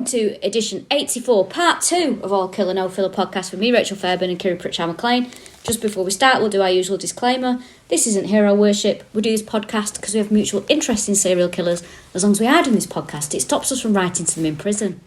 welcome to edition 84, part 2 of all Killa No Filla podcast with me, Rachel Fairburn and Kiri Pritchard-McLean. Just before we start, we'll do our usual disclaimer. This isn't hero worship. We do this podcast because we have mutual interest in serial killers. As long as we are doing this podcast, it stops us from writing to them in prison.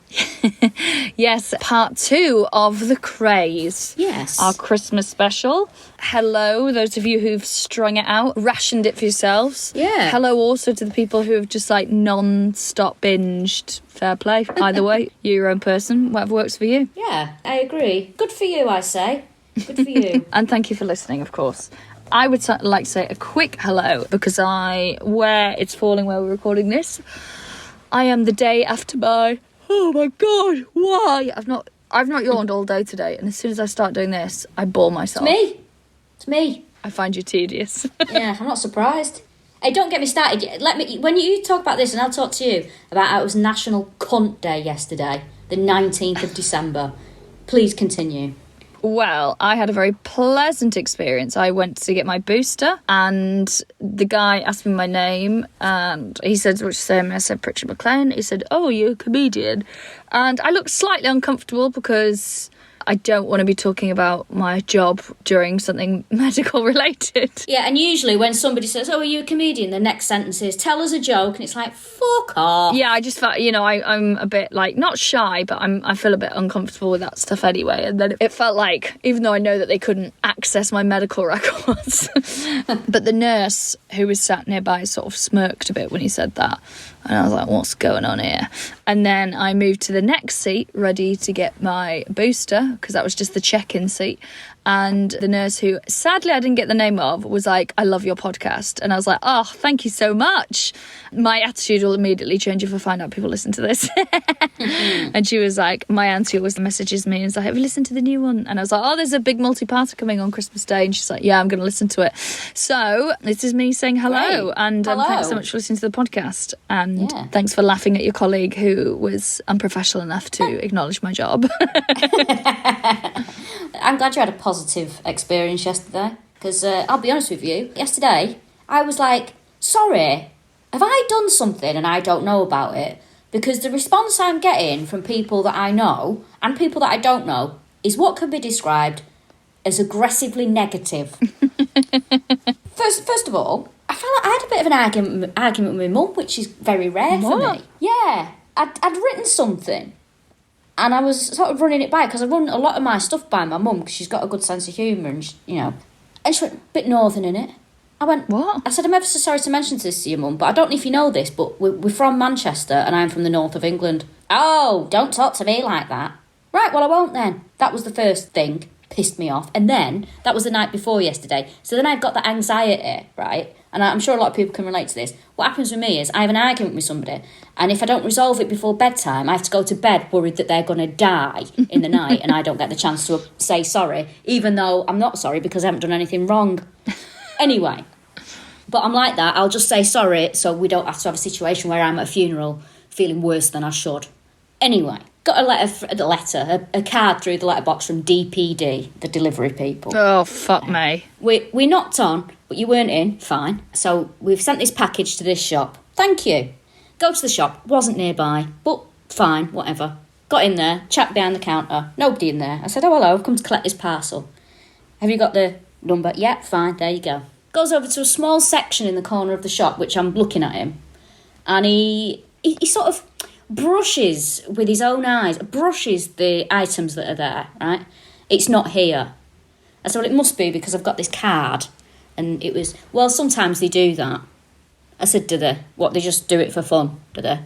Yes, part 2 of the Krays. Yes. Our Christmas special. Hello, those of you who've strung it out, rationed it for yourselves. Yeah. Hello also to the people who have just non-stop binged. Fair play. Either way, you're your own person, whatever works for you. Yeah, I agree. Good for you, I say. Good for you. And thank you for listening, of course. I would like to say a quick hello because where it's falling where we're recording this, I am the day after my, oh my God, why? I've not yawned all day today, and as soon as I start doing this, I bore myself. It's me. I find you tedious. Yeah, I'm not surprised. Hey, don't get me started. When you talk about this, and I'll talk to you about how it was National Cunt Day yesterday, the 19th of December. Please continue. Well, I had a very pleasant experience. I went to get my booster and the guy asked me my name and he said, what's your name? I said, Pritchard-McLean. He said, oh, you're a comedian. And I looked slightly uncomfortable because I don't want to be talking about my job during something medical related. Yeah, and usually when somebody says, oh, are you a comedian? The next sentence is, tell us a joke. And it's like, fuck off. Yeah, I just felt, I'm a bit not shy, but I feel a bit uncomfortable with that stuff anyway. And then it felt like, even though I know that they couldn't access my medical records, but the nurse who was sat nearby sort of smirked a bit when he said that. And I was like, what's going on here? And then I moved to the next seat, ready to get my booster, because that was just the check-in seat. And the nurse, who sadly I didn't get the name of, was like, I love your podcast. And I was like, oh, thank you so much. My attitude will immediately change if I find out people listen to this. And she was like, my auntie always messages me and is like, have you listened to the new one? And I was like, oh, there's a big multi-parter coming on Christmas Day. And she's like, yeah, I'm going to listen to it. So this is me saying hello. Great. And Hello. Thanks so much for listening to the podcast. And thanks for laughing at your colleague who was unprofessional enough to acknowledge my job. I'm glad you had a positive experience yesterday, because I'll be honest with you, yesterday I was like, sorry, have I done something and I don't know about it? Because the response I'm getting from people that I know and people that I don't know is what can be described as aggressively negative. First of all, I felt like I had a bit of an argument with my mum, which is very rare for me. Yeah, I'd written something. And I was sort of running it by, because I run a lot of my stuff by my mum, because she's got a good sense of humour, and And she went, bit northern in it. I went, what? I said, I'm ever so sorry to mention this to your mum, but I don't know if you know this, but we're from Manchester, and I'm from the north of England. Oh, don't talk to me like that. Right, well, I won't then. That was the first thing. Pissed me off. And then, that was the night before yesterday. So then I've got that anxiety, right? And I'm sure a lot of people can relate to this. What happens with me is I have an argument with somebody, and if I don't resolve it before bedtime, I have to go to bed worried that they're going to die in the night, and I don't get the chance to say sorry, even though I'm not sorry because I haven't done anything wrong. Anyway, but I'm like that. I'll just say sorry so we don't have to have a situation where I'm at a funeral feeling worse than I should. Anyway, got a card through the letterbox from DPD, the delivery people. Oh, fuck me. We knocked on, but you weren't in. Fine. So we've sent this package to this shop. Thank you. Go to the shop. Wasn't nearby, but fine, whatever. Got in there, chat behind the counter. Nobody in there. I said, oh, hello, I've come to collect this parcel. Have you got the number? Yeah, fine, there you go. Goes over to a small section in the corner of the shop, which I'm looking at him. And he sort of brushes with his own eyes, brushes the items that are there, right? It's not here. I said, well, it must be because I've got this card. And it was, well, sometimes they do that. I said, do they? What, they just do it for fun, do they?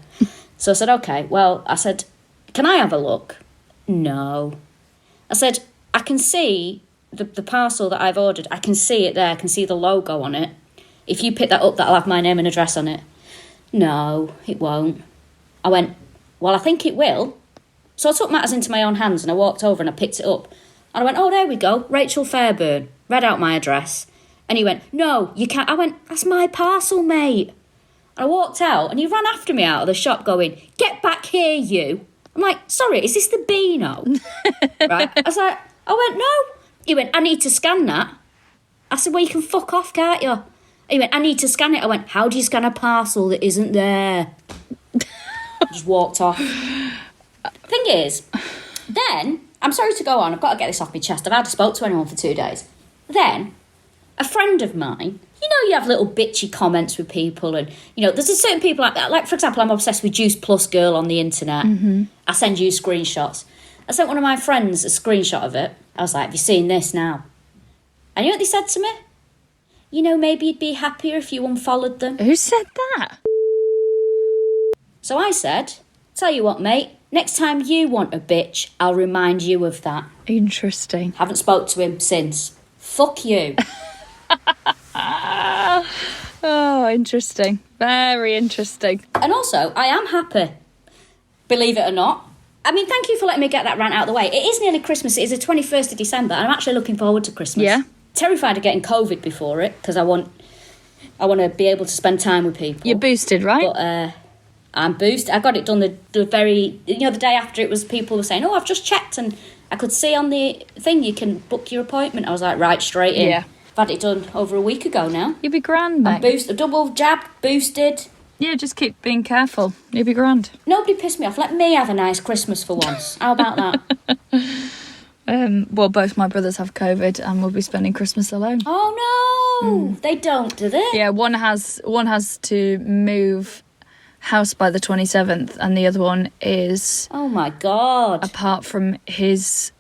So I said, okay, well, I said, can I have a look? No. I said, I can see the parcel that I've ordered. I can see it there. I can see the logo on it. If you pick that up, that'll have my name and address on it. No, it won't. I went, well, I think it will. So I took matters into my own hands and I walked over and I picked it up. And I went, oh, there we go, Rachel Fairburn. Read out my address. And he went, no, you can't. I went, that's my parcel, mate. And I walked out and he ran after me out of the shop going, get back here, you. I'm like, sorry, is this the Beano? Right? I went, no. He went, I need to scan that. I said, well, you can fuck off, can't you? He went, I need to scan it. I went, how do you scan a parcel that isn't there? I just walked off. Thing is, then, I'm sorry to go on, I've got to get this off my chest. I've hardly spoke to anyone for 2 days. Then, a friend of mine, you have little bitchy comments with people, and, there's a certain people like that. Like, for example, I'm obsessed with Juice Plus Girl on the internet. Mm-hmm. I send you screenshots. I sent one of my friends a screenshot of it. I was like, have you seen this now? And you know what they said to me? Maybe you'd be happier if you unfollowed them. Who said that? So I said, tell you what, mate, next time you want a bitch, I'll remind you of that. Interesting. Haven't spoke to him since. Fuck you. Oh, interesting. Very interesting. And also, I am happy. Believe it or not. I mean, thank you for letting me get that rant out of the way. It is nearly Christmas. It is the 21st of December, and I'm actually looking forward to Christmas. Yeah. Terrified of getting COVID before it, because I want to be able to spend time with people. You're boosted, right? But I'm boosted. I got it done the very, the day after it was, people were saying, I've just checked, and I could see on the thing you can book your appointment. I was like, right, straight in. Yeah. I've had it done over a week ago now. You'll be grand, mate. I'm boosted, double jab, boosted. Yeah, just keep being careful. You'll be grand. Nobody pissed me off. Let me have a nice Christmas for once. How about that? Well, both my brothers have COVID and we'll be spending Christmas alone. Oh, no. They don't, do they? Yeah, one has to move house by the 27th and the other one is... Oh, my God. Apart from his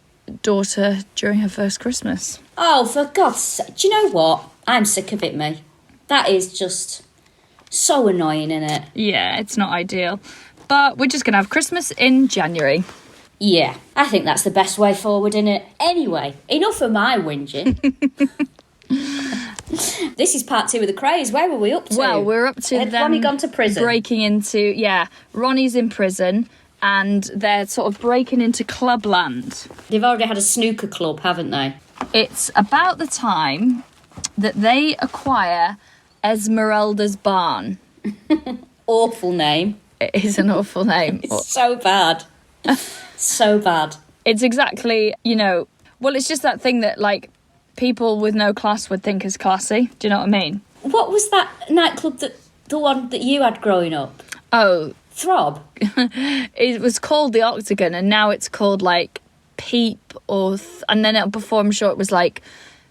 daughter during her first Christmas. Oh, for God's sake. Do you know what? I'm sick of it, me. That is just so annoying, isn't it? Yeah, it's not ideal. But we're just going to have Christmas in January. Yeah, I think that's the best way forward, innit? Anyway, enough of my whinging. This is part 2 of the Krays. Where were we up to? Well, we're up to Had them Ronnie gone to prison? Breaking into... Yeah, Ronnie's in prison and they're sort of breaking into clubland. They've already had a snooker club, haven't they? It's about the time that they acquire Esmeralda's Barn. Awful name. It is an awful name. It's so bad. So bad. It's exactly, well, it's just that thing that, like, people with no class would think is classy. Do you know what I mean? What was that nightclub, the one that you had growing up? Oh. Throb? It was called the Octagon, and now it's called, like, Peep or... and then before, I'm sure it was, like,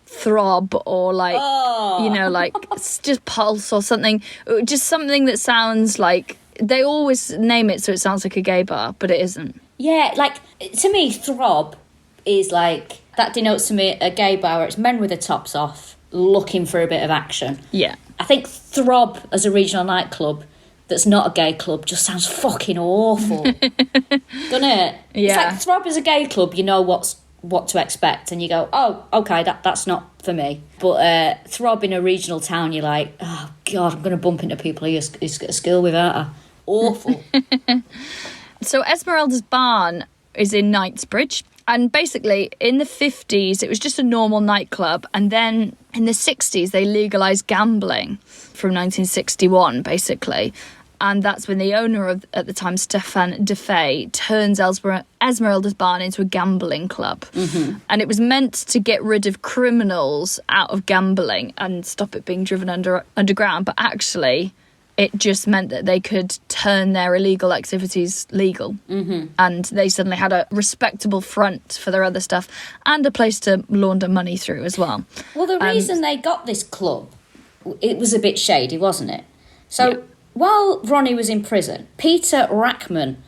Throb or, like, like, it's just Pulse or something. Just something that sounds like... They always name it so it sounds like a gay bar, but it isn't. Yeah, like, to me, Throb is, like... That denotes to me a gay bar where it's men with their tops off, looking for a bit of action. Yeah. I think Throb as a regional nightclub that's not a gay club just sounds fucking awful. Doesn't it? Yeah. It's like Throb is a gay club, you know what to expect, and you go, oh, okay, that's not for me. But Throb in a regional town, you're like, oh, God, I'm going to bump into people who's got a skill without her. Awful. So Esmeralda's Barn is in Knightsbridge. And basically, in the 50s, it was just a normal nightclub. And then in the 60s, they legalised gambling from 1961, basically. And that's when the owner of, at the time, Stefan DeFay, turns Esmeralda's Barn into a gambling club. Mm-hmm. And it was meant to get rid of criminals out of gambling and stop it being driven underground. But actually... it just meant that they could turn their illegal activities legal. Mm-hmm. And they suddenly had a respectable front for their other stuff and a place to launder money through as well. Well, the reason they got this club, it was a bit shady, wasn't it? So while Ronnie was in prison, Peter Rackman,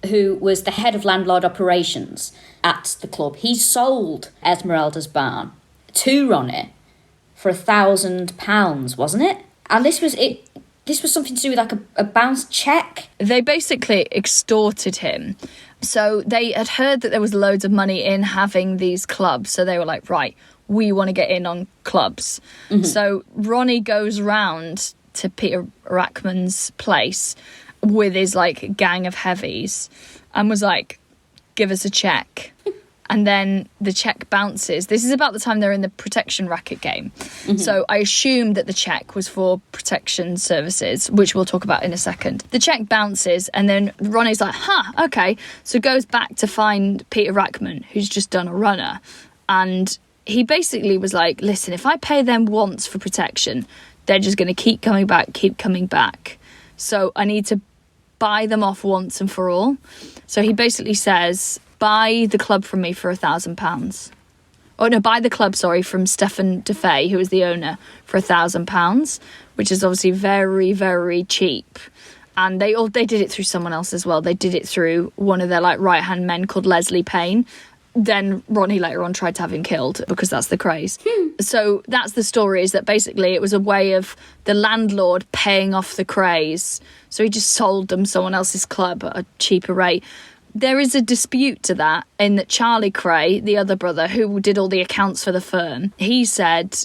who was the head of landlord operations at the club, he sold Esmeralda's Barn to Ronnie for £1,000, wasn't it? And this was it. This was something to do with like a bounced cheque. They basically extorted him. So they had heard that there was loads of money in having these clubs. So they were like, right, we want to get in on clubs. Mm-hmm. So Ronnie goes round to Peter Rackman's place with his like gang of heavies and was like, give us a cheque. And then the cheque bounces. This is about the time they're in the protection racket game. Mm-hmm. So I assumed that the cheque was for protection services, which we'll talk about in a second. The cheque bounces and then Ronnie's like, okay. So goes back to find Peter Rackman, who's just done a runner. And he basically was like, listen, if I pay them once for protection, they're just going to keep coming back. So I need to buy them off once and for all. So he basically says, buy the club from me for £1,000. Oh no, buy the club, sorry, from Stefan DeFay, who was the owner, for £1,000, which is obviously very, very cheap. And they did it through someone else as well. They did it through one of their like right-hand men called Leslie Payne. Then Ronnie later on tried to have him killed because that's the Krays. So that's the story, is that basically it was a way of the landlord paying off the Krays. So he just sold them someone else's club at a cheaper rate. There is a dispute to that, in that Charlie Kray, the other brother who did all the accounts for the firm, he said,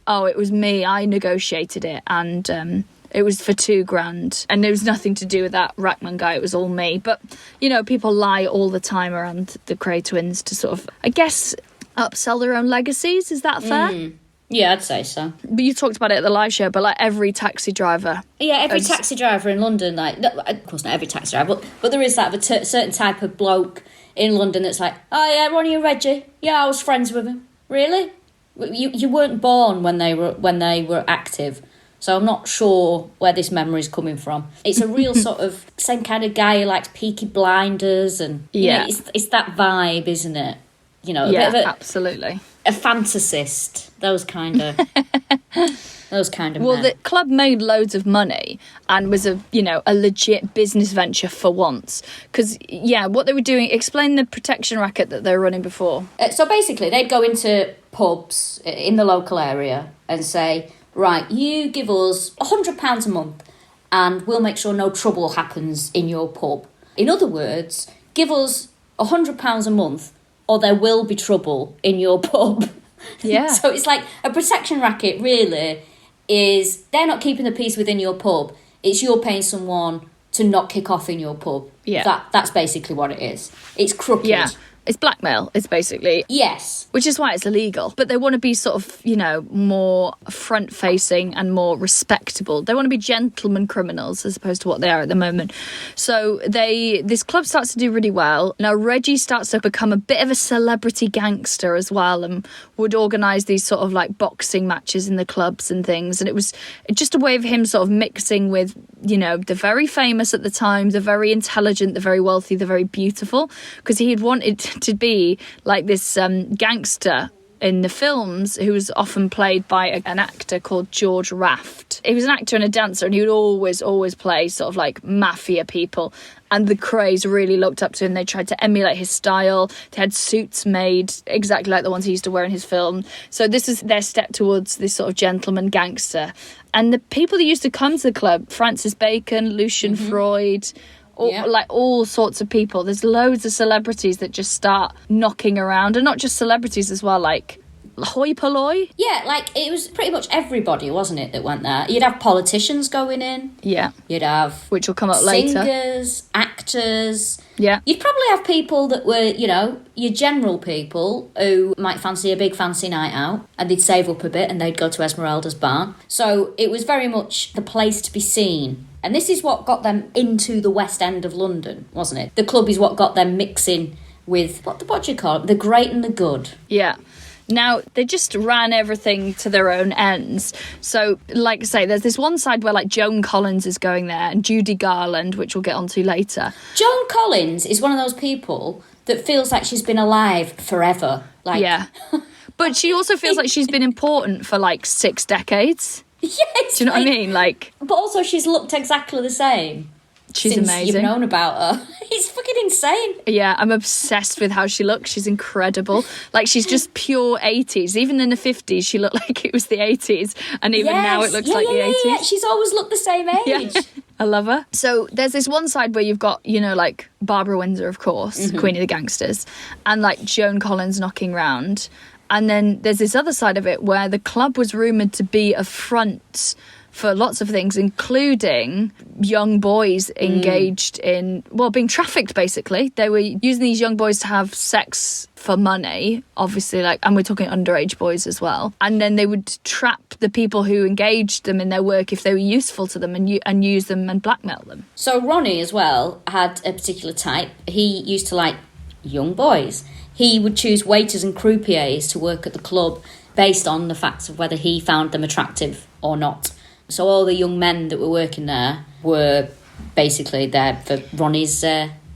oh, it was me, I negotiated it, and it was for £2,000, and there was nothing to do with that Rackman guy, it was all me. But, you know, people lie all the time around the Kray twins to sort of, I guess, upsell their own legacies. Is that fair? Yeah, I'd say so. But you talked about it at the live show, but like every taxi driver. Yeah, every taxi driver in London, like, of course not every taxi driver, but there is that of a certain type of bloke in London that's like, oh yeah, Ronnie and Reggie, yeah, I was friends with him. Really? You weren't born when they were active, so I'm not sure where this memory's coming from. It's a real sort of same kind of guy who likes Peaky Blinders, and you know, it's that vibe, isn't it? You know, yeah, a bit of absolutely. A fantasist, those kind of Well, men. the club made loads of money and was a legit business venture for once. Because, yeah, what they were doing, explain the protection racket that they were running before. So basically, they'd go into pubs in the local area and say, right, you give us £100 a month and we'll make sure no trouble happens in your pub. In other words, give us £100 a month or there will be trouble in your pub. Yeah. So it's like a protection racket, really, is they're not keeping the peace within your pub. It's you're paying someone to not kick off in your pub. Yeah. That's basically what it is. It's crooked. Yeah. It's blackmail, it's basically. Yes. Which is why it's illegal. But they want to be sort of, more front-facing and more respectable. They want to be gentlemen criminals as opposed to what they are at the moment. So this club starts to do really well. Now, Reggie starts to become a bit of a celebrity gangster as well, and would organise these sort of like boxing matches in the clubs and things. And it was just a way of him sort of mixing with, the very famous at the time, the very intelligent, the very wealthy, the very beautiful, because he had wanted to be like this gangster in the films who was often played by an actor called George Raft. He was an actor and a dancer, and he would always play sort of like mafia people. And the Krays really looked up to him. They tried to emulate his style. They had suits made exactly like the ones he used to wear in his film. So this is their step towards this sort of gentleman gangster. And the people that used to come to the club, Francis Bacon, Lucian Freud, all sorts of people. There's loads of celebrities that just start knocking around, and not just celebrities as well, like hoi polloi. Yeah, like it was pretty much everybody, wasn't it, that went there? You'd have politicians going in. Yeah. You'd have which will come up later. Singers, actors. Yeah. You'd probably have people that were, your general people who might fancy a big fancy night out, and they'd save up a bit and they'd go to Esmeralda's barn. So it was very much the place to be seen. And this is what got them into the West End of London, wasn't it? The club is what got them mixing with, what do you call it? The great and the good. Yeah. Now, they just ran everything to their own ends. So, like I say, there's this one side where, like, Joan Collins is going there and Judy Garland, which we'll get onto later. Joan Collins is one of those people that feels like she's been alive forever. Like, yeah. But she also feels like she's been important for, like, 6 decades. Yes. Do you know what I mean? Like, but also she's looked exactly the same. She's since amazing. You've known about her. It's fucking insane. Yeah, I'm obsessed with how she looks. She's incredible. Like, she's just pure 80s. Even in the 50s, she looked like it was the 80s. And even now it looks like the 80s. Yeah. She's always looked the same age. Yeah. I love her. So there's this one side where you've got, like Barbara Windsor, of course, Queen of the Gangsters, and like Joan Collins knocking round. And then there's this other side of it where the club was rumoured to be a front for lots of things, including young boys engaged in, being trafficked, basically. They were using these young boys to have sex for money, obviously, and we're talking underage boys as well. And then they would trap the people who engaged them in their work if they were useful to them and use them and blackmail them. So Ronnie, as well, had a particular type. He used to like young boys. He would choose waiters and croupiers to work at the club based on the facts of whether he found them attractive or not. So all the young men that were working there were basically there for Ronnie's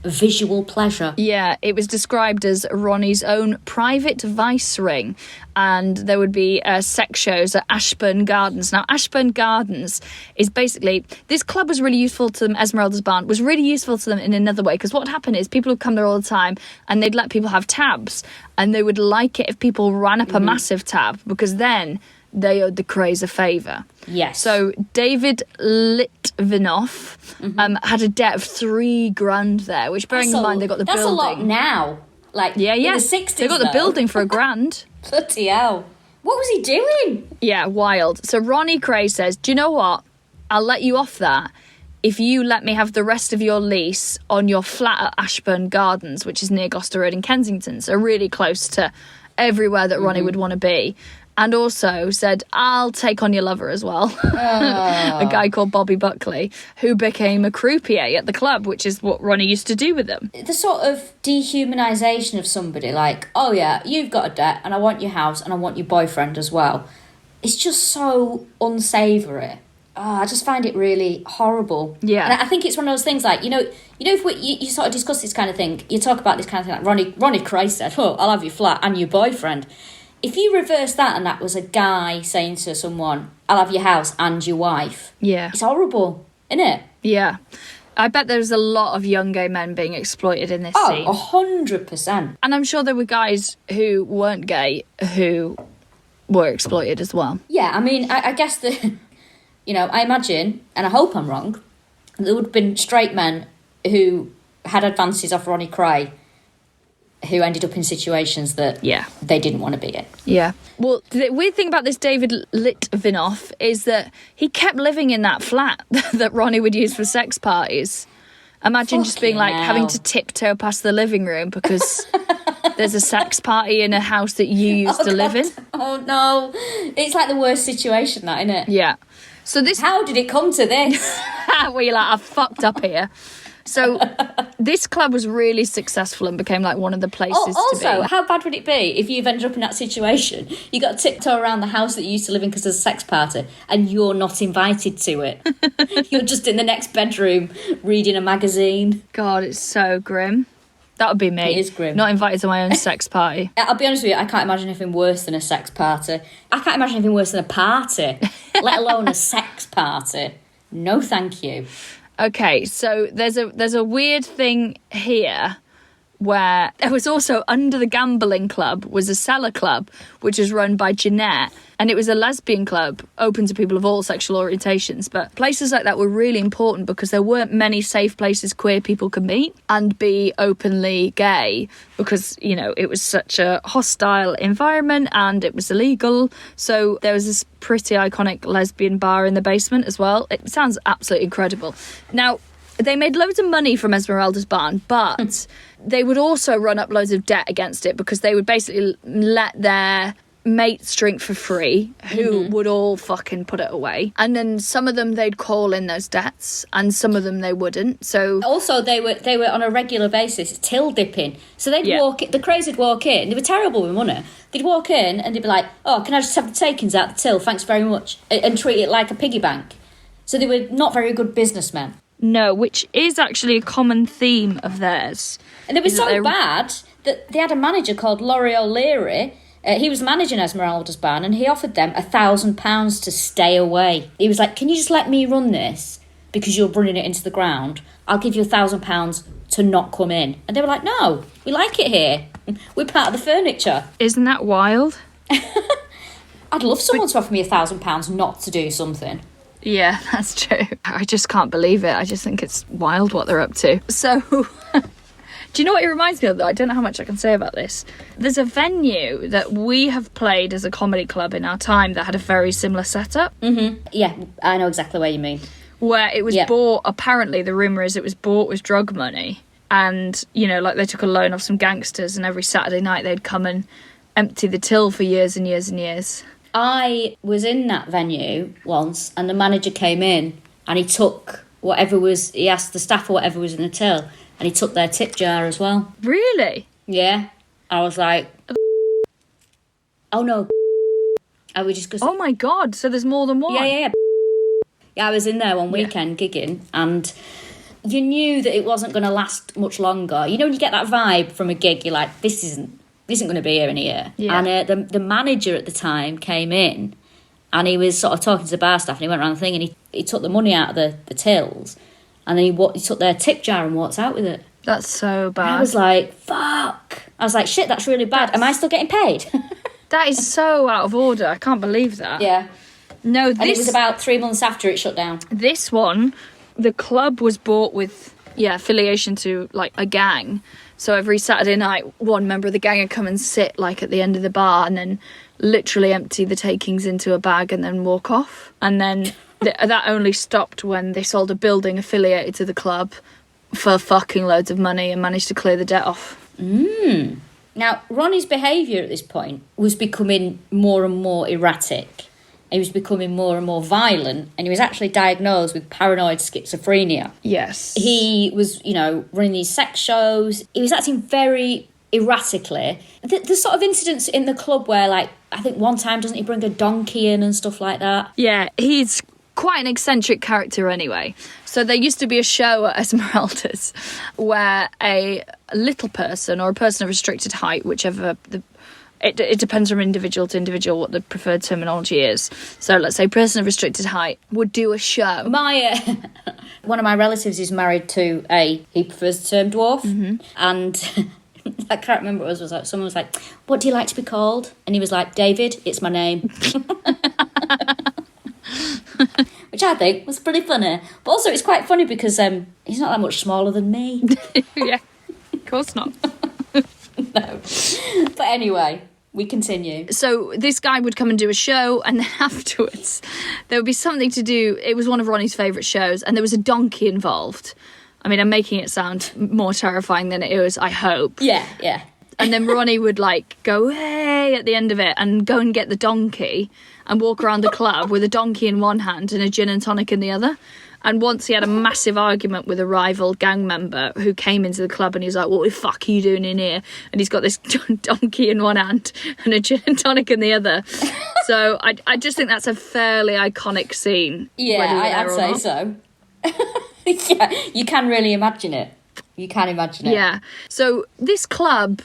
visual pleasure. Yeah, it was described as Ronnie's own private vice ring, and there would be sex shows at Ashburn Gardens. Now, Ashburn Gardens is basically, this club was really useful to them, Esmeralda's Barn, was really useful to them in another way, because what would happen is people would come there all the time, and they'd let people have tabs, and they would like it if people ran up a massive tab, because then they owed the Krays a favour. Yes. So David Litvinoff had a debt of $3,000 there, which, bearing in mind, they got the building. That's a lot now. Like, in the 60s, they got the building for $1,000. Bloody hell. What was he doing? Yeah, wild. So Ronnie Krays says, do you know what? I'll let you off that if you let me have the rest of your lease on your flat at Ashburn Gardens, which is near Gloucester Road in Kensington, so really close to everywhere that Ronnie would want to be. And also said, I'll take on your lover as well. A guy called Bobby Buckley, who became a croupier at the club, which is what Ronnie used to do with them. The sort of dehumanisation of somebody, like, oh yeah, you've got a debt and I want your house and I want your boyfriend as well. It's just so unsavoury. I just find it really horrible. Yeah. And I think it's one of those things like, if you sort of discuss this kind of thing, you talk about this kind of thing, like Ronnie Krays said, oh, I'll have your flat and your boyfriend. If you reverse that and that was a guy saying to someone, I'll have your house and your wife. Yeah. It's horrible, isn't it? Yeah. I bet there's a lot of young gay men being exploited in this scene. 100%. And I'm sure there were guys who weren't gay who were exploited as well. Yeah, I mean, I guess that, I imagine, and I hope I'm wrong, there would have been straight men who had advances off Ronnie Kray who ended up in situations that they didn't want to be in. Yeah. Well, the weird thing about this David Litvinoff is that he kept living in that flat that Ronnie would use for sex parties. Imagine just being like having to tiptoe past the living room because there's a sex party in a house that you used to live in. Oh no. It's like the worst situation, that, isn't it? Yeah. So this... How did it come to this? Where you're like, I've fucked up here. So this club was really successful and became like one of the places to be. Also, how bad would it be if you've ended up in that situation? You got to tiptoe around the house that you used to live in because there's a sex party and you're not invited to it. You're just in the next bedroom reading a magazine. God, it's so grim. That would be me. It is grim. Not invited to my own sex party. I'll be honest with you, I can't imagine anything worse than a sex party. I can't imagine anything worse than a party, let alone a sex party. No, thank you. Okay, so there's a weird thing here where there was also under the gambling club was a cellar club, which was run by Jeanette, and it was a lesbian club open to people of all sexual orientations. But places like that were really important because there weren't many safe places queer people could meet and be openly gay because, it was such a hostile environment and it was illegal. So there was this pretty iconic lesbian bar in the basement as well. It sounds absolutely incredible. Now, they made loads of money from Esmeralda's Barn, but they would also run up loads of debt against it because they would basically let their mates drink for free, who would all fucking put it away. And then some of them they'd call in those debts, and some of them they wouldn't. So also they were on a regular basis till dipping. So they'd walk. The Krays would walk in. They were terrible with money. They'd walk in and they'd be like, "Oh, can I just have the takings out the till? Thanks very much," and treat it like a piggy bank. So they were not very good businessmen. No, which is actually a common theme of theirs. And they were so bad that they had a manager called Laurie O'Leary. He was managing Esmeralda's Barn and he offered them £1,000 to stay away. He was like, can you just let me run this? Because you're running it into the ground. I'll give you £1,000 to not come in. And they were like, no, we like it here. We're part of the furniture. Isn't that wild? I'd love someone to offer me £1,000 not to do something. Yeah, that's true. I just can't believe it. I just think it's wild what they're up to. So, do you know what it reminds me of, though? I don't know how much I can say about this. There's a venue that we have played as a comedy club in our time that had a very similar setup. Mm-hmm. Yeah, I know exactly what you mean. Where it was bought, apparently the rumour is it was bought with drug money. And, they took a loan off some gangsters and every Saturday night they'd come and empty the till for years and years and years. I was in that venue once and the manager came in and he asked the staff for whatever was in the till and he took their tip jar as well. Really? Yeah. I was like, oh no. I was just... Oh my God, so there's more than one? Yeah, I was in there one weekend gigging and you knew that it wasn't going to last much longer. You know, when you get that vibe from a gig, you're like, this isn't going to be here in a year. Yeah. And the manager at the time came in, and he was sort of talking to the bar staff, and he went around the thing, and he took the money out of the tills, and then he took their tip jar and walked out with it. That's so bad. I was like, fuck. I was like, shit, that's really bad. Am I still getting paid? That is so out of order. I can't believe that. Yeah. No, And it was about 3 months after it shut down. This one, the club was bought with, affiliation to, like, a gang. So every Saturday night, one member of the gang would come and sit, like, at the end of the bar and then literally empty the takings into a bag and then walk off. And then that only stopped when they sold a building affiliated to the club for fucking loads of money and managed to clear the debt off. Now, Ronnie's behaviour at this point was becoming more and more erratic. He was becoming more and more violent, and he was actually diagnosed with paranoid schizophrenia. Yes. He was, running these sex shows. He was acting very erratically. The sort of incidents in the club where, like, I think one time, doesn't he bring a donkey in and stuff like that? Yeah, he's quite an eccentric character anyway. So there used to be a show at Esmeralda's where a little person or a person of restricted height, whichever... It depends from individual to individual what the preferred terminology is. So let's say person of restricted height would do a show. One of my relatives is married to he prefers the term dwarf. Mm-hmm. And I can't remember what it was like. Someone was like, what do you like to be called? And he was like, David, it's my name. Which I think was pretty funny. But also it's quite funny because he's not that much smaller than me. Yeah, of course not. No. But anyway, we continue. So this guy would come and do a show, and then afterwards there would be something to do. It was one of Ronnie's favourite shows, and there was a donkey involved. I mean, I'm making it sound more terrifying than it is, I hope. Yeah. And then Ronnie would, like, go, hey, at the end of it and go and get the donkey and walk around the club with a donkey in one hand and a gin and tonic in the other. And once he had a massive argument with a rival gang member who came into the club, and he was like, what the fuck are you doing in here? And he's got this donkey in one hand and a gin and tonic in the other. So I just think that's a fairly iconic scene. Yeah, I'd say so. Yeah, you can really imagine it. You can imagine it. Yeah. So this club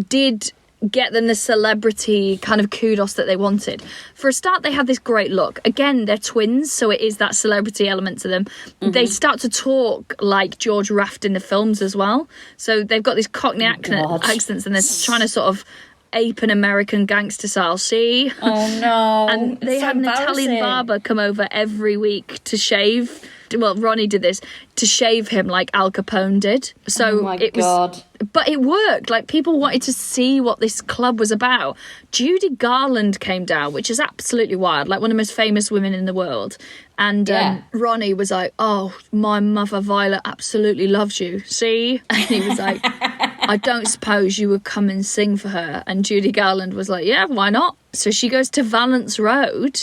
did get them the celebrity kind of kudos that they wanted. For a start, they had this great look. Again, they're twins, so it is that celebrity element to them. Mm-hmm. They start to talk like George Raft in the films as well. So they've got these Cockney accents, and they're trying to sort of ape an American gangster style. See? Oh, no. And they had an Italian barber come over every week to shave. Well, Ronnie did this to shave him like Al Capone did. So oh my God. But it worked. Like, people wanted to see what this club was about. Judy Garland came down, which is absolutely wild. Like, one of the most famous women in the world. And Ronnie was like, oh, my mother Violet absolutely loves you. See? And he was like, I don't suppose you would come and sing for her. And Judy Garland was like, yeah, why not? So she goes to Valence Road,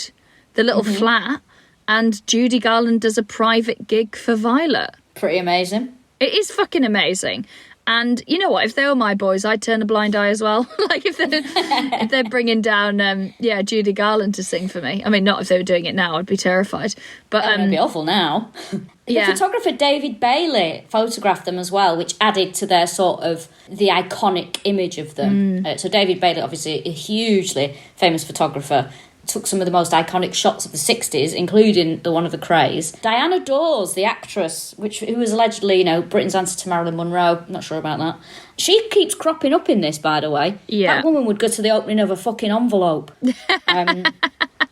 the little flat, and Judy Garland does a private gig for Violet. Pretty amazing. It is fucking amazing. And you know what? If they were my boys, I'd turn a blind eye as well. Like, if they're bringing down, Judy Garland to sing for me. I mean, not if they were doing it now. I'd be terrified. But it'd be awful now. The photographer David Bailey photographed them as well, which added to their sort of the iconic image of them. So David Bailey, obviously a hugely famous photographer, took some of the most iconic shots of the 60s, including the one of the Krays. Diana Dawes, the actress, who was allegedly, Britain's answer to Marilyn Monroe. I'm not sure about that. She keeps cropping up in this, by the way. Yeah. That woman would go to the opening of a fucking envelope.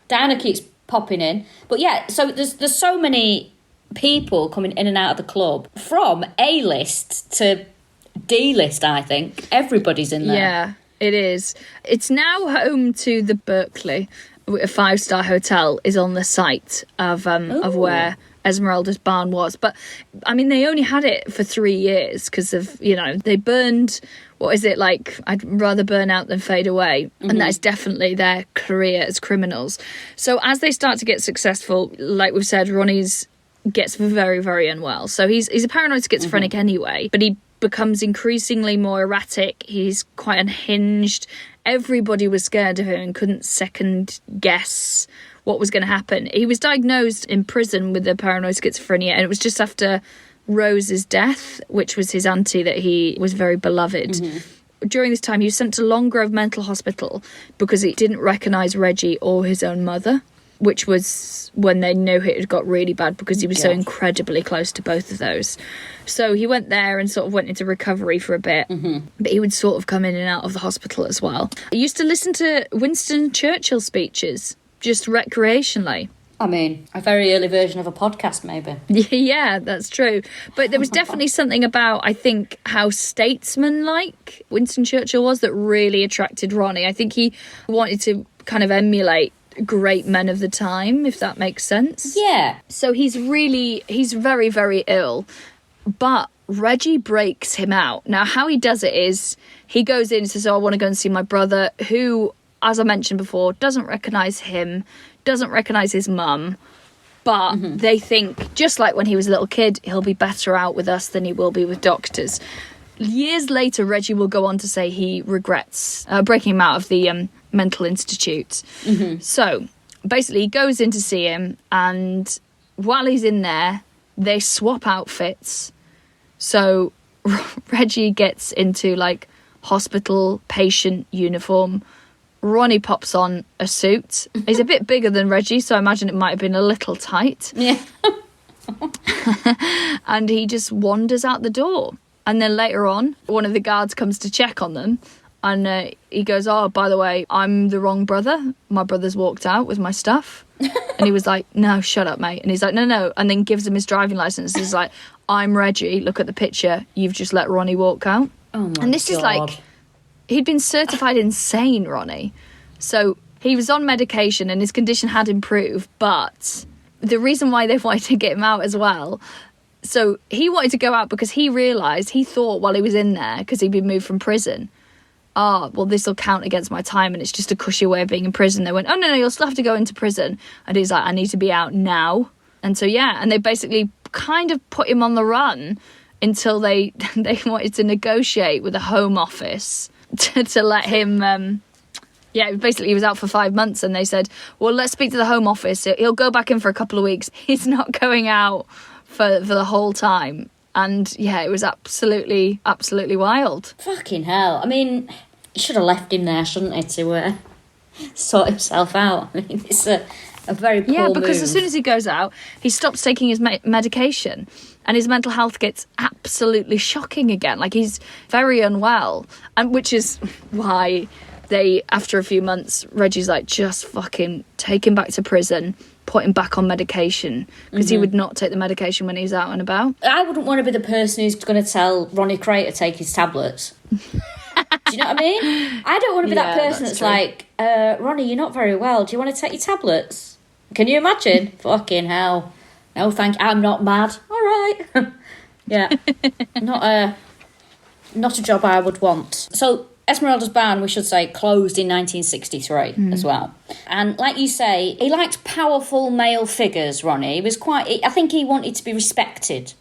Diana keeps popping in. But yeah, so there's so many people coming in and out of the club, from A-list to D-list, I think. Everybody's in there. Yeah, it is. It's now home to the Berkeley. A 5-star hotel is on the site of where Esmeralda's barn was. But, I mean, they only had it for 3 years because of, they burned, what is it, like, I'd rather burn out than fade away. Mm-hmm. And that is definitely their career as criminals. So as they start to get successful, like we've said, Ronnie's gets very, very unwell. So he's a paranoid schizophrenic anyway, but he becomes increasingly more erratic. He's quite unhinged. Everybody was scared of him and couldn't second guess what was going to happen. He was diagnosed in prison with the paranoid schizophrenia, and it was just after Rose's death, which was his auntie, that he was very beloved. During this time, he was sent to Long Grove Mental Hospital because he didn't recognise Reggie or his own mother, which was when they knew it had got really bad because he was so incredibly close to both of those. So he went there and sort of went into recovery for a bit, but he would sort of come in and out of the hospital as well. He used to listen to Winston Churchill speeches, just recreationally. I mean, a very early version of a podcast, maybe. Yeah, that's true. But there was definitely something about, I think, how statesman-like Winston Churchill was that really attracted Ronnie. I think he wanted to kind of emulate great men of the time, if that makes sense. Yeah. So he's very, very ill. But Reggie breaks him out. Now, how he does it is he goes in and says, I want to go and see my brother, who, as I mentioned before, doesn't recognise him, doesn't recognise his mum, but they think, just like when he was a little kid, he'll be better out with us than he will be with doctors. Years later, Reggie will go on to say he regrets breaking him out of the mental institute. So, basically, he goes in to see him, and while he's in there, they swap outfits. So, Reggie gets into, like, hospital patient uniform. Ronnie pops on a suit. He's a bit bigger than Reggie, so I imagine it might have been a little tight. Yeah. And he just wanders out the door. And then later on, one of the guards comes to check on them. And he goes, oh, by the way, I'm the wrong brother. My brother's walked out with my stuff. And he was like, no, shut up, mate. And he's like, no. And then gives him his driving licence. He's like, I'm Reggie. Look at the picture. You've just let Ronnie walk out. Oh, my And this God. is like... He'd been certified insane, Ronnie. So he was on medication and his condition had improved, but the reason why they wanted to get him out as well, so he wanted to go out because he realised, he thought while he was in there, because he'd been moved from prison, well, this will count against my time and it's just a cushy way of being in prison. They went, oh, no, you'll still have to go into prison. And he's like, I need to be out now. And so, yeah, and they basically kind of put him on the run until they wanted to negotiate with the Home Office to let him, basically he was out for 5 months and they said, well, let's speak to the Home Office. He'll go back in for a couple of weeks. He's not going out for the whole time. And, yeah, it was absolutely wild. Fucking hell. I mean, you should have left him there, shouldn't he, to sort himself out. I mean, it's a very poor Yeah, because move. as soon as he goes out, he stops taking his medication and his mental health gets absolutely shocking again. Like, he's very unwell, and which is why they, after a few months, Reggie's like, just fucking take him back to prison, put him back on medication, because he would not take the medication when he's out and about. I wouldn't want to be the person who's going to tell Ronnie Kray to take his tablets. Do you know what I mean? I don't want to be that person that's true. like, Ronnie, you're not very well. Do you want to take your tablets? Can you imagine? Fucking hell. No, thank you. I'm not mad. All right. Yeah. Not a job I would want. So Esmeralda's Barn, we should say, closed in 1963 as well. And like you say, he liked powerful male figures, Ronnie. He was I think he wanted to be respected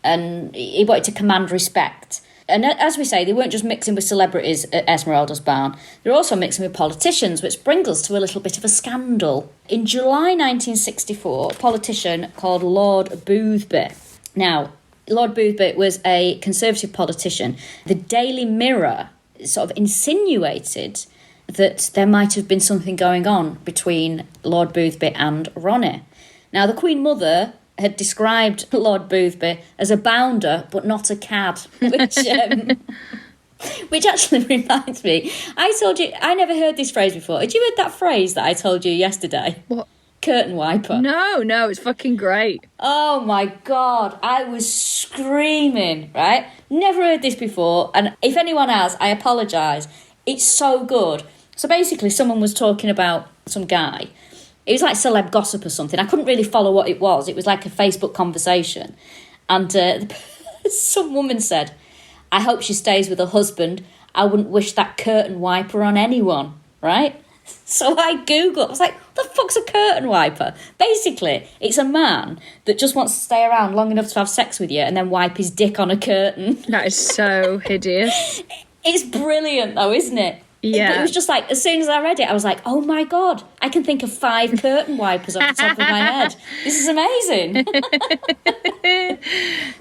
and he wanted to command respect. And as we say, they weren't just mixing with celebrities at Esmeralda's Barn. They're also mixing with politicians, which brings us to a little bit of a scandal. In July 1964, a politician called Lord Boothby. Now, Lord Boothby was a Conservative politician. The Daily Mirror sort of insinuated that there might have been something going on between Lord Boothby and Ronnie. Now, the Queen Mother had described Lord Boothby as a bounder but not a cad, which actually reminds me, I told you, I never heard this phrase before. Had you heard that phrase that I told you yesterday? What? Curtain wiper. No, it's fucking great. Oh my God, I was screaming, right? Never heard this before, and if anyone has, I apologise. It's so good. So basically, someone was talking about some guy. It was like celeb gossip or something. I couldn't really follow what it was. It was like a Facebook conversation. And some woman said, I hope she stays with her husband. I wouldn't wish that curtain wiper on anyone, right? So I Googled. I was like, what the fuck's a curtain wiper? Basically, it's a man that just wants to stay around long enough to have sex with you and then wipe his dick on a curtain. That is so hideous. It's brilliant, though, isn't it? Yeah. But it was just like, as soon as I read it, I was like, oh my God, I can think of 5 curtain wipers off the top of my head. This is amazing.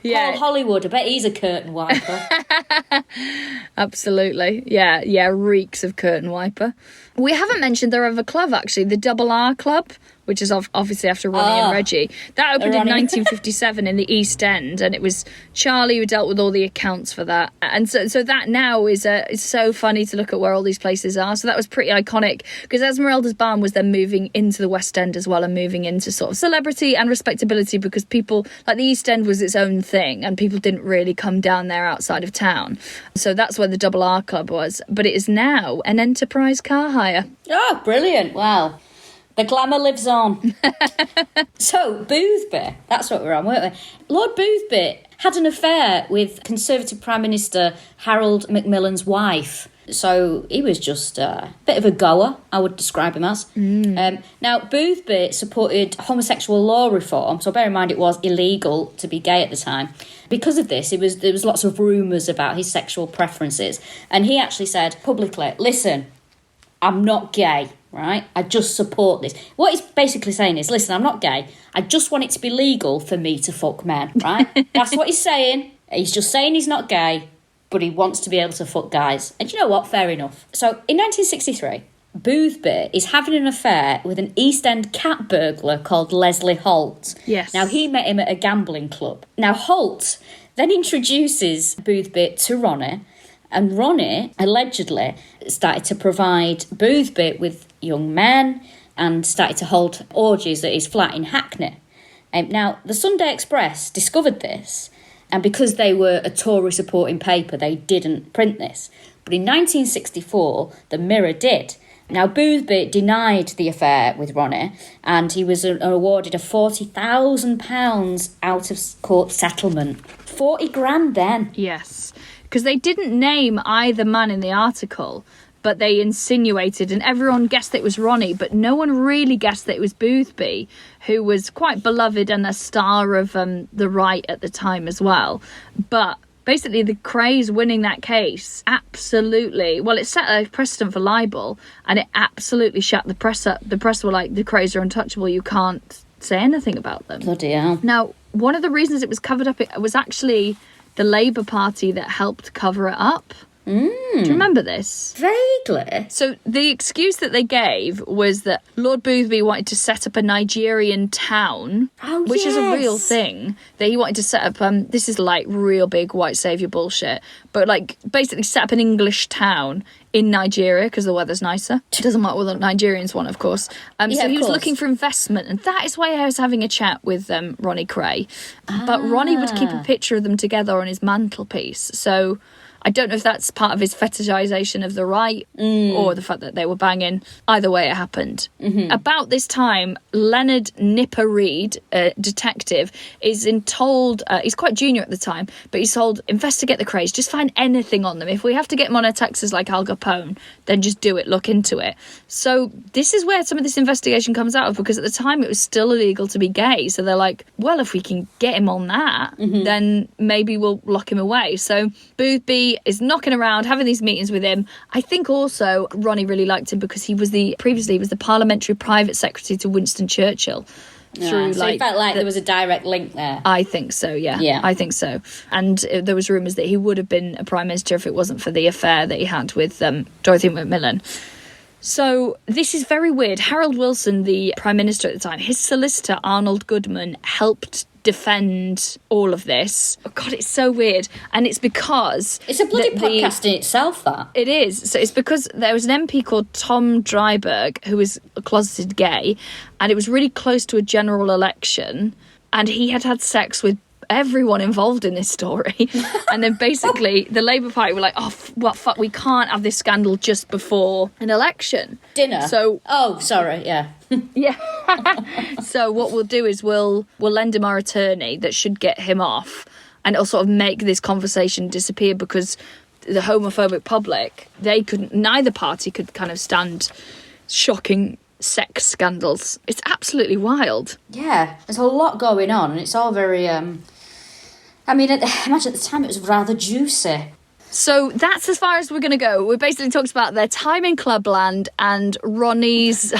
Yeah. Paul Hollywood, I bet he's a curtain wiper. Absolutely. Yeah, reeks of curtain wiper. We haven't mentioned their other club, actually, the Double R Club, which is obviously after Ronnie and Reggie. That opened in 1957 in the East End, and it was Charlie who dealt with all the accounts for that. And so that now is it's so funny to look at where all these places are. So that was pretty iconic, because Esmeralda's Barn was then moving into the West End as well, and moving into sort of celebrity and respectability, because people, like, the East End was its own thing, and people didn't really come down there outside of town. So that's where the Double R Club was. But it is now an enterprise car hire. Oh, brilliant. Wow. The glamour lives on. So, Boothby, that's what we're on, weren't we? Lord Boothby had an affair with Conservative Prime Minister Harold Macmillan's wife. So he was just a bit of a goer, I would describe him as. Now, Boothby supported homosexual law reform, so bear in mind it was illegal to be gay at the time. Because of this, there was lots of rumours about his sexual preferences. And he actually said publicly, listen, I'm not gay, right? I just support this. What he's basically saying is, listen, I'm not gay. I just want it to be legal for me to fuck men, right? That's what he's saying. He's just saying he's not gay, but he wants to be able to fuck guys. And you know what? Fair enough. So in 1963, Boothby is having an affair with an East End cat burglar called Leslie Holt. Yes. Now, he met him at a gambling club. Now, Holt then introduces Boothby to Ronnie, and Ronnie allegedly started to provide Boothby with young men and started to hold orgies at his flat in Hackney. Now, the Sunday Express discovered this, and because they were a Tory supporting paper, they didn't print this. But in 1964, the Mirror did. Now, Boothby denied the affair with Ronnie, and he was awarded a £40,000 out-of-court settlement. 40 grand then. Yes. Because they didn't name either man in the article, but they insinuated, and everyone guessed that it was Ronnie, but no one really guessed that it was Boothby, who was quite beloved and a star of the right at the time as well. But basically, the Krays winning that case absolutely, well, it set a precedent for libel, and it absolutely shut the press up. The press were like, the Krays are untouchable, you can't say anything about them. Bloody hell. Now, one of the reasons it was covered up, it was actually the Labour Party that helped cover it up. Do you remember this? Vaguely. So the excuse that they gave was that Lord Boothby wanted to set up a Nigerian town, which is a real thing, that he wanted to set up, this is like real big white saviour bullshit, but like basically set up an English town in Nigeria because the weather's nicer. It doesn't matter what the Nigerians want, of course. So he was looking for investment, and that is why I was having a chat with Ronnie Kray. But Ronnie would keep a picture of them together on his mantelpiece, so I don't know if that's part of his fetishisation of the right or the fact that they were banging. Either way, it happened. About this time, Leonard Nipper Reid, a detective, is told, he's quite junior at the time, but he's told, investigate the Krays, just find anything on them. If we have to get them on a Texas like Al Capone, then just do it, look into it. So this is where some of this investigation comes out of, because at the time it was still illegal to be gay. So they're like, well, if we can get him on that, then maybe we'll lock him away. So Boothby is knocking around, having these meetings with him. I think also Ronnie really liked him because he was previously the parliamentary private secretary to Winston Churchill. So he felt like there was a direct link there. I think so, yeah. I think so. And there was rumours that he would have been a prime minister if it wasn't for the affair that he had with Dorothy Macmillan. So this is very weird. Harold Wilson, the prime minister at the time, his solicitor Arnold Goodman helped defend all of this. Oh God, it's so weird. And it's because it's a bloody podcast in itself, that. It is. So it's because there was an MP called Tom Dryburgh who was a closeted gay, and it was really close to a general election, and he had sex with everyone involved in this story. And then basically the Labour Party were like, oh, well, fuck, we can't have this scandal just before an election. Dinner. So, oh, sorry, yeah. Yeah. So what we'll do is we'll lend him our attorney that should get him off, and it'll sort of make this conversation disappear, because the homophobic public, neither party could kind of stand shocking sex scandals. It's absolutely wild. Yeah, there's a lot going on, and it's all very imagine at the time it was rather juicy. So that's as far as we're going to go. We basically talked about their time in Clubland and Ronnie's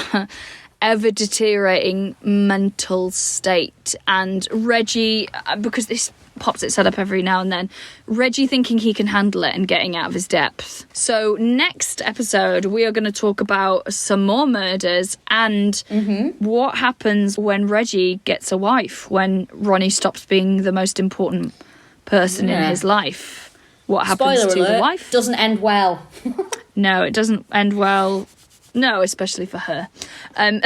ever deteriorating mental state, and Reggie, because this pops its head up every now and then, Reggie thinking he can handle it and getting out of his depth. So next episode we are going to talk about some more murders and what happens when Reggie gets a wife, when Ronnie stops being the most important person in his life. What happens Spoiler to alert, the wife? Doesn't end well. No, it doesn't end well. No, especially for her. Anyway,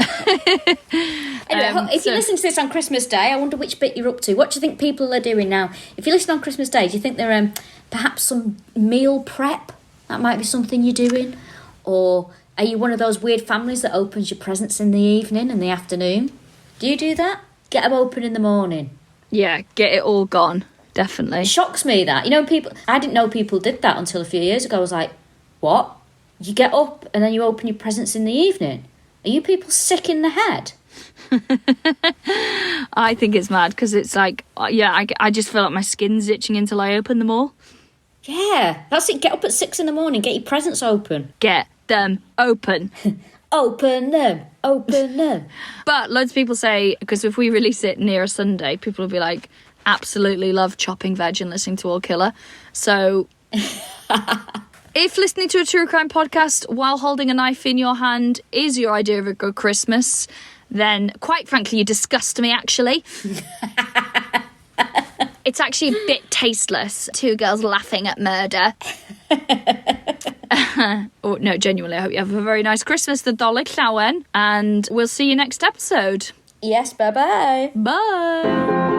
if you listen to this on Christmas Day, I wonder which bit you're up to. What do you think people are doing now? If you listen on Christmas Day, do you think they're perhaps some meal prep? That might be something you're doing. Or are you one of those weird families that opens your presents in the evening and the afternoon? Do you do that? Get them open in the morning. Yeah, get it all gone. Definitely. It shocks me that. You know, I didn't know people did that until a few years ago. I was like, what? You get up and then you open your presents in the evening? Are you people sick in the head? I think it's mad because it's like, I just feel like my skin's itching until I open them all. Yeah, that's it. Get up at 6 a.m, get your presents open. Get them open. Open them. Open them. But loads of people say, because if we release it near a Sunday, people will be like, absolutely love chopping veg and listening to all Killa. So if listening to a true crime podcast while holding a knife in your hand is your idea of a good Christmas, then quite frankly you disgust me, actually. It's actually a bit tasteless. Two girls laughing at murder. Oh, no, genuinely, I hope you have a very nice Christmas, the Dolig Llawen, and we'll see you next episode. Yes, bye-bye. Bye.